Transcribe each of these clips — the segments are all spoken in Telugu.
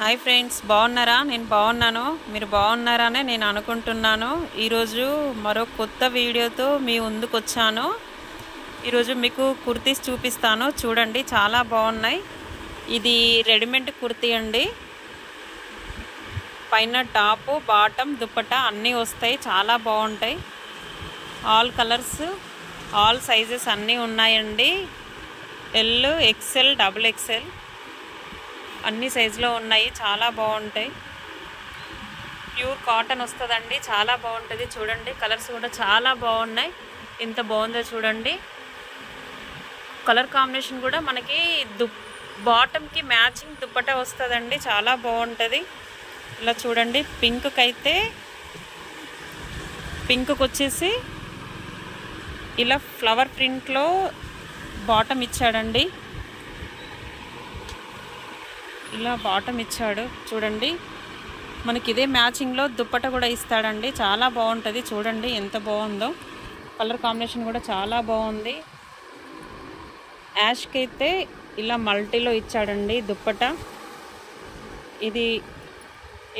హాయ్ ఫ్రెండ్స్, బాగున్నారా? నేను బాగున్నాను. మీరు బాగున్నారనే నేను అనుకుంటున్నాను. ఈరోజు మరో కొత్త వీడియోతో మీ ముందుకు వచ్చాను. ఈరోజు మీకు కుర్తీస్ చూపిస్తాను. చూడండి, చాలా బాగున్నాయి. ఇది రెడీమేడ్ కుర్తీ అండి. పైన టాపు, బాటమ్, దుపట్టా అన్నీ వస్తాయి. చాలా బాగుంటాయి. ఆల్ కలర్స్, ఆల్ సైజెస్ అన్నీ ఉన్నాయండి. ఎల్, ఎక్సెల్, డబుల్ ఎక్సెల్ అన్ని సైజులో ఉన్నాయి. చాలా బాగుంటాయి. ప్యూర్ కాటన్ వస్తుందండి. చాలా బాగుంటుంది. చూడండి, కలర్స్ కూడా చాలా బాగున్నాయి. ఎంత బాగుందో చూడండి. కలర్ కాంబినేషన్ కూడా మనకి బాటమ్కి మ్యాచింగ్ దుపట్టా వస్తుందండి. చాలా బాగుంటుంది. ఇలా చూడండి, పింక్కి అయితే పింక్కి వచ్చేసి ఇలా ఫ్లవర్ ప్రింట్లో బాటమ్ ఇచ్చాడండి. ఇలా బాటమ్ ఇచ్చాడు. చూడండి, మనకి ఇదే మ్యాచింగ్లో దుప్పట కూడా ఇస్తాడండి. చాలా బాగుంటుంది. చూడండి ఎంత బాగుందో. కలర్ కాంబినేషన్ కూడా చాలా బాగుంది. యాష్కి అయితే ఇలా మల్టీలో ఇచ్చాడండి దుప్పట.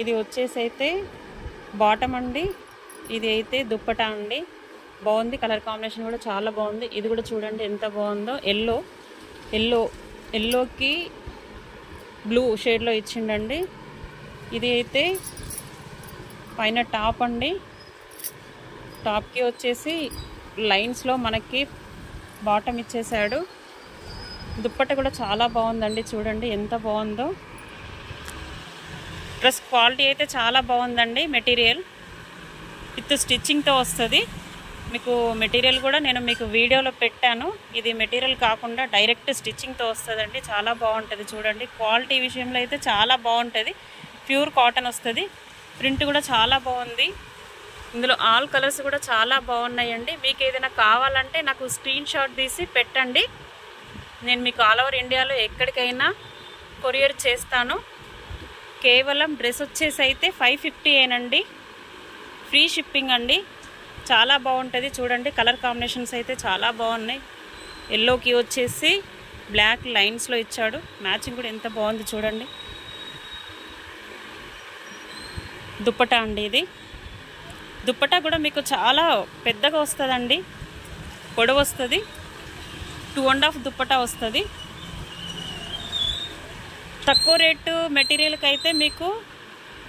ఇది వచ్చేసి అయితే బాటమ్ అండి. ఇది అయితే దుప్పట అండి. బాగుంది. కలర్ కాంబినేషన్ కూడా చాలా బాగుంది. ఇది కూడా చూడండి ఎంత బాగుందో. ఎల్లోకి బ్లూ షేడ్లో ఇచ్చిండండి. ఇది అయితే పైన టాప్ అండి. టాప్కి వచ్చేసి లైన్స్లో మనకి బాటమ్ ఇచ్చేసాడు. దుప్పట్ట కూడా చాలా బాగుందండి. చూడండి ఎంత బాగుందో. డ్రెస్ క్వాలిటీ అయితే చాలా బాగుందండి. మెటీరియల్ విత్ స్టిచ్చింగ్తో వస్తుంది. మీకు మెటీరియల్ కూడా నేను మీకు వీడియోలో పెట్టాను. ఇది మెటీరియల్ కాకుండా డైరెక్ట్ స్టిచ్చింగ్తో వస్తుందండి. చాలా బాగుంటుంది. చూడండి, క్వాలిటీ విషయంలో అయితే చాలా బాగుంటుంది. ప్యూర్ కాటన్ వస్తుంది. ప్రింట్ కూడా చాలా బాగుంది. ఇందులో ఆల్ కలర్స్ కూడా చాలా బాగున్నాయండి. మీకు ఏదైనా కావాలంటే నాకు స్క్రీన్ షాట్ తీసి పెట్టండి. నేను మీకు ఆల్ ఓవర్ ఇండియాలో ఎక్కడికైనా కొరియర్ చేస్తాను. కేవలం డ్రెస్ వచ్చేసి అయితే 550 ఏనండి. ఫ్రీ షిప్పింగ్ అండి. చాలా బాగుంటుంది. చూడండి, కలర్ కాంబినేషన్స్ అయితే చాలా బాగున్నాయి. ఎల్లోకి వచ్చేసి బ్లాక్ లైన్స్లో ఇచ్చాడు. మ్యాచింగ్ కూడా ఎంత బాగుంది చూడండి. దుప్పటా అండి. ఇది దుప్పటా కూడా మీకు చాలా పెద్దగా వస్తుందండి. పొడవు వస్తుంది. 2.5 దుప్పటా వస్తుంది. తక్కువ రేటు మెటీరియల్కి అయితే మీకు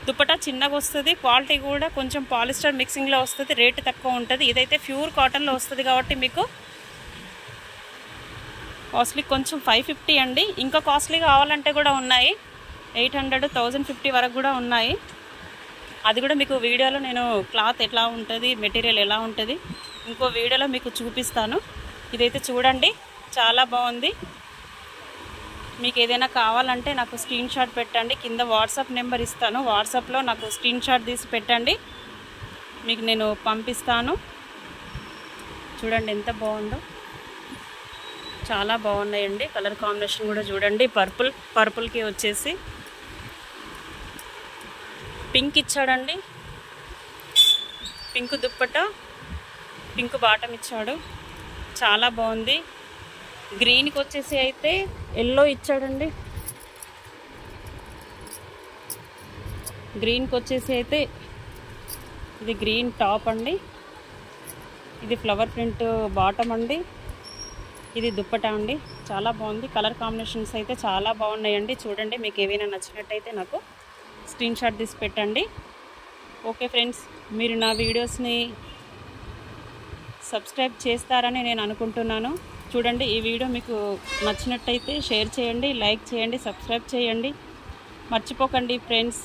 దుపట్టా చిన్నగా వస్తుంది. క్వాలిటీ కూడా కొంచెం పాలిస్టర్ మిక్సింగ్లో వస్తుంది. రేటు తక్కువ ఉంటుంది. ఇదైతే ప్యూర్ కాటన్లో వస్తుంది కాబట్టి మీకు కాస్ట్లీ కొంచెం 550 అండి. ఇంకా కాస్ట్లీ కావాలంటే కూడా ఉన్నాయి. 800, 1050 వరకు కూడా ఉన్నాయి. అది కూడా మీకు వీడియోలో నేను క్లాత్ ఎట్లా ఉంటుంది, మెటీరియల్ ఎలా ఉంటుంది ఇంకో వీడియోలో మీకు చూపిస్తాను. ఇదైతే చూడండి చాలా బాగుంది. మీకు ఏదైనా కావాలంటే నాకు స్క్రీన్ షాట్ పెట్టండి. కింద వాట్సాప్ నెంబర్ ఇస్తాను. వాట్సాప్లో నాకు స్క్రీన్ షాట్ తీసి పెట్టండి. మీకు నేను పంపిస్తాను. చూడండి ఎంత బాగుందో. చాలా బాగున్నాయండి. కలర్ కాంబినేషన్ కూడా చూడండి. పర్పుల్కి వచ్చేసి పింక్ ఇచ్చాడండి. పింక్ దుప్పట, పింక్ బాటమ్ ఇచ్చాడు. చాలా బాగుంది. గ్రీన్కి వచ్చేసి అయితే ఎల్లో ఇచ్చాడండి. గ్రీన్కి వచ్చేసి అయితే ఇది గ్రీన్ టాప్ అండి. ఇది ఫ్లవర్ ప్రింట్ బాటమ్ అండి. ఇది దుప్పటా అండి. చాలా బాగుంది. కలర్ కాంబినేషన్స్ అయితే చాలా బాగున్నాయండి. చూడండి, మీకు ఏవైనా నచ్చినట్టయితే నాకు స్క్రీన్ షాట్ తీసి పెట్టండి. ఓకే ఫ్రెండ్స్, మీరు నా వీడియోస్ని సబ్స్క్రైబ్ చేస్తారని నేను అనుకుంటున్నాను. చూడండి, ఈ వీడియో మీకు నచ్చినట్టయితే షేర్ చేయండి, లైక్ చేయండి, సబ్స్క్రైబ్ చేయండి. మర్చిపోకండి ఫ్రెండ్స్.